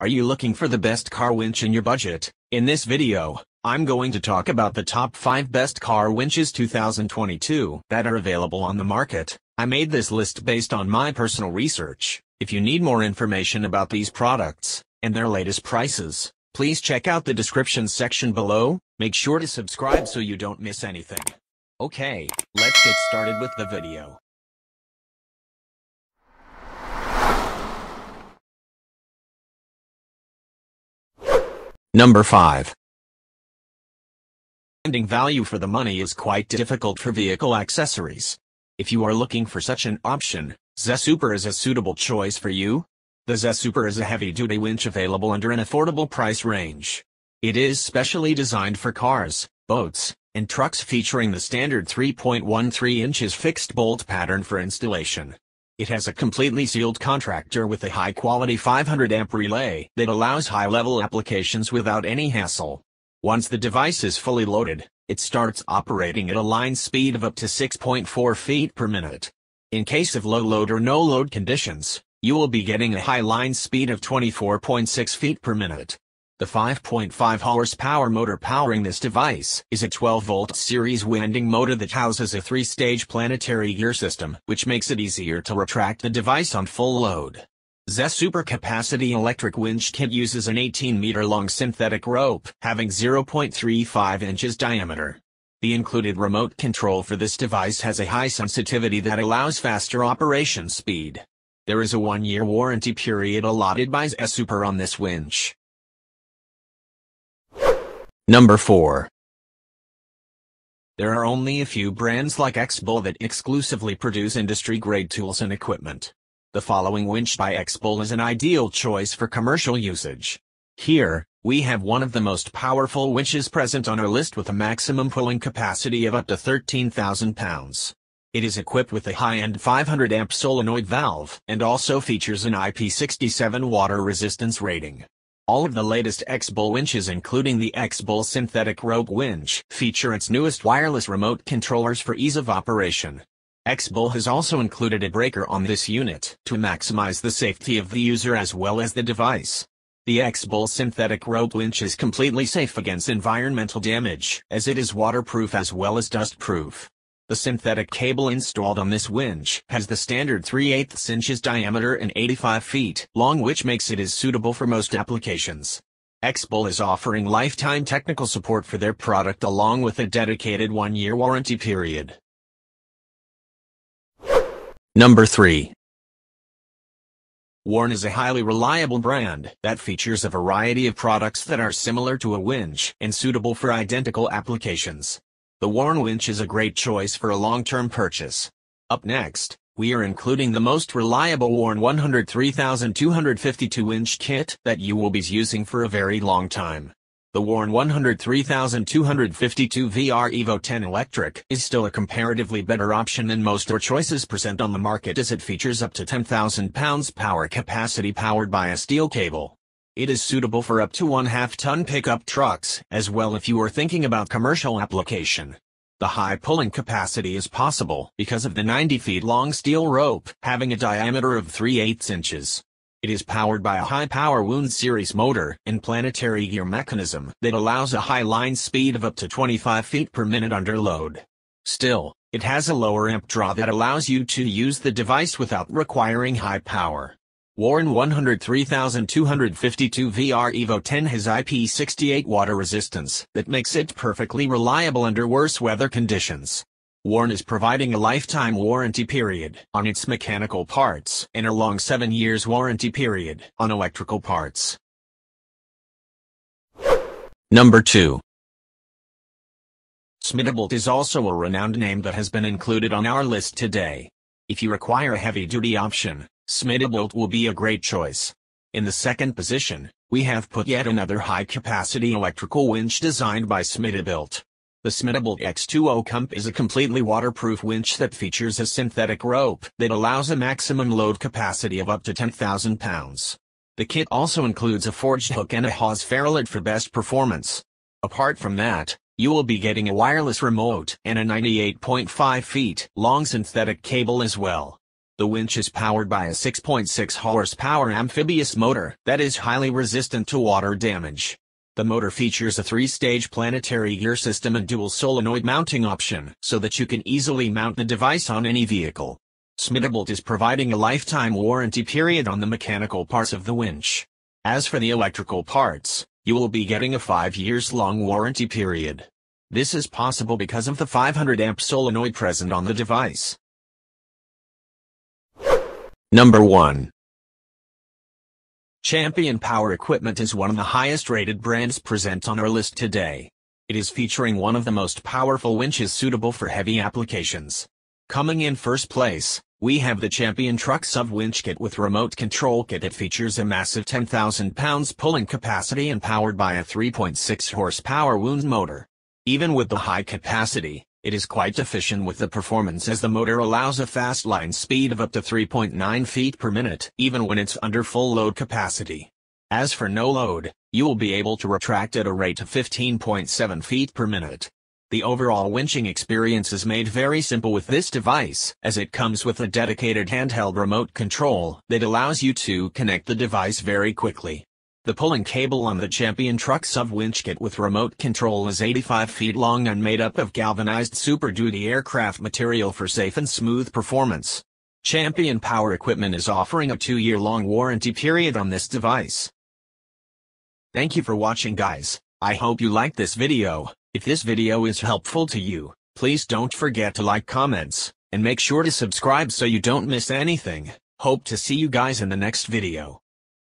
Are you looking for the best car winch in your budget? In this video, I'm going to talk about the top 5 best car winches 2022 that are available on the market. I made this list based on my personal research. If you need more information about these products and their latest prices, please check out the description section below. Make sure to subscribe so you don't miss anything. Okay, let's get started with the video. Number 5. Finding value for the money is quite difficult for vehicle accessories. If you are looking for such an option, VEVOR is a suitable choice for you. The VEVOR is a heavy-duty winch available under an affordable price range. It is specially designed for cars, boats, and trucks, featuring the standard 3.13 inches fixed bolt pattern for installation. It has a completely sealed contactor with a high-quality 500 amp relay that allows high-level applications without any hassle. Once the device is fully loaded, it starts operating at a line speed of up to 6.4 feet per minute. In case of low load or no load conditions, you will be getting a high line speed of 24.6 feet per minute. The 5.5 horsepower motor powering this device is a 12-volt series winding motor that houses a 3-stage planetary gear system, which makes it easier to retract the device on full load. VEVOR Capacity Electric Winch Kit uses an 18-meter-long synthetic rope, having 0.35 inches diameter. The included remote control for this device has a high sensitivity that allows faster operation speed. There is a 1-year warranty period allotted by VEVOR on this winch. Number 4. There are only a few brands like XBull that exclusively produce industry-grade tools and equipment. The following winch by XBull is an ideal choice for commercial usage. Here, we have one of the most powerful winches present on our list, with a maximum pulling capacity of up to 13,000 pounds. It is equipped with a high-end 500 amp solenoid valve and also features an IP67 water resistance rating. All of the latest XBull winches, including the XBull synthetic rope winch, feature its newest wireless remote controllers for ease of operation. XBull has also included a breaker on this unit to maximize the safety of the user as well as the device. The XBull synthetic rope winch is completely safe against environmental damage, as it is waterproof as well as dustproof. The synthetic cable installed on this winch has the standard 3/8 inches diameter and 85 feet long, which makes it suitable for most applications. XBull is offering lifetime technical support for their product along with a dedicated 1-year warranty period. Number 3. VEVOR is a highly reliable brand that features a variety of products that are similar to a winch and suitable for identical applications. The VEVOR winch is a great choice for a long-term purchase. Up next, we are including the most reliable VEVOR 103,252 inch kit that you will be using for a very long time. The VEVOR 103,252 VR Evo 10 Electric is still a comparatively better option than most VEVOR choices present on the market, as it features up to 10,000 pounds power capacity powered by a steel cable. It is suitable for up to 1/2-ton pickup trucks as well if you are thinking about commercial application. The high pulling capacity is possible because of the 90 feet long steel rope having a diameter of 3/8 inches. It is powered by a high-power wound series motor and planetary gear mechanism that allows a high line speed of up to 25 feet per minute under load. Still, it has a lower amp draw that allows you to use the device without requiring high power. VEVOR 103,252 VR Evo 10 has IP68 water resistance that makes it perfectly reliable under worse weather conditions. VEVOR is providing a lifetime warranty period on its mechanical parts and a long 7 years warranty period on electrical parts. Number 2. Smittybilt is also a renowned name that has been included on our list today. If you require a heavy-duty option, Smittybilt will be a great choice. In the second position, we have put yet another high-capacity electrical winch designed by Smittybilt. The Smittybilt X20 Comp is a completely waterproof winch that features a synthetic rope that allows a maximum load capacity of up to 10,000 pounds. The kit also includes a forged hook and a hawse ferrule for best performance. Apart from that, you will be getting a wireless remote and a 98.5 feet long synthetic cable as well. The winch is powered by a 6.6 horsepower amphibious motor that is highly resistant to water damage. The motor features a 3-stage planetary gear system and dual solenoid mounting option so that you can easily mount the device on any vehicle. Smitterbilt is providing a lifetime warranty period on the mechanical parts of the winch. As for the electrical parts, you will be getting a 5 years long warranty period. This is possible because of the 500 amp solenoid present on the device. Number 1. Champion Power Equipment is one of the highest rated brands present on our list today. It is featuring one of the most powerful winches suitable for heavy applications. Coming in first place, we have the Champion Truck Sub Winch Kit with remote control kit. It features a massive 10,000 pounds pulling capacity and powered by a 3.6 horsepower wound motor. Even with the high capacity, it is quite efficient with the performance as the motor allows a fast line speed of up to 3.9 feet per minute even when it's under full load capacity. As for no load, you will be able to retract at a rate of 15.7 feet per minute. The overall winching experience is made very simple with this device as it comes with a dedicated handheld remote control that allows you to connect the device very quickly. The pulling cable on the Champion Truck Sub Winch Kit with remote control is 85 feet long and made up of galvanized Super Duty aircraft material for safe and smooth performance. Champion Power Equipment is offering a 2-year-long warranty period on this device. Thank you for watching, guys. I hope you liked this video. If this video is helpful to you, please don't forget to like, comments, and make sure to subscribe so you don't miss anything. Hope to see you guys in the next video.